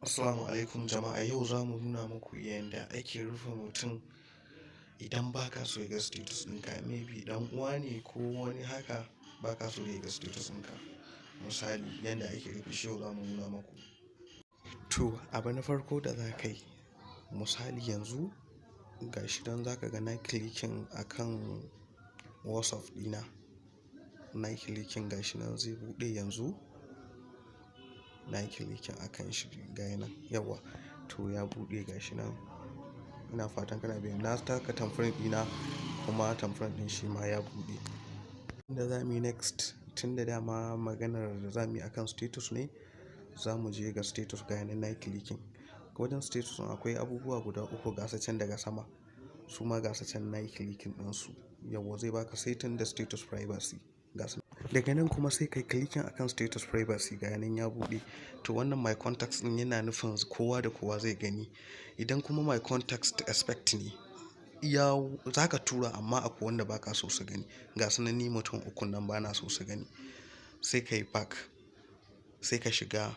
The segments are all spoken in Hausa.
Assalamu alaikum jama'a, yau za mu nuna muku yadda ake rufe mutum idan baka so ya ga status ɗinka. Maybe dan uwa ne ko wani haka baka so ya ga status ɗinka. Misali yadda ake rufe shi yau za mu nuna muku. To abu na farko da za ka yi, misali yanzu gashi don za ka ga na clicking akan WhatsApp ɗina, na clicking gashi nan zai buɗe yanzu. Na yi clicking akan shi gaya nan yawa, to ya buɗe gashi nan. Ina fatan kana biyan. Na taka tamfirin ɗina kuma tamfirin ɗin shi ma ya buɗe. Inda za mu yi next, tun da dama maganar da za mu yi akan status ne, za mu je ga status gaya nan. Na yi clicking wajen status akwai abubuwa guda uku gasa can daga sama, su ma gasa can na yi clicking ɗinsu. Yawa zai baka setting da status privacy gasa. Daga nan kuma sai kai clicking akan status privacy gaya nan ya buɗe. To wannan my contacts din yana nufin kowa da kowa zai gani. Idan kuma my contacts expect ne, za ka tura amma akwai wanda baka so su gani. Gasa nan ni mutum uku nan bana so su gani. Sai ka yi back, sai ka shiga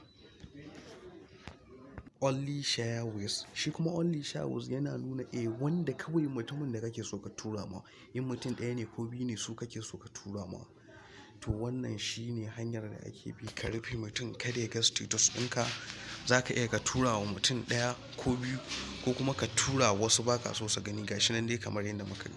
only share with. Shi kuma only share with yana nuna wanda kawai mutumin da kake so ka tura ma. In mutum ɗaya ne ko biyu ne su kake so ka tura ma. To wannan shine hanyar da ake bi ka rufe mutum kada ya ga status ɗinka. Za ka iya ka tura wa mutum ɗaya ko biyu, ko kuma ka tura wasu baka so su gani. Gashi nan dai kamar yadda muka yi.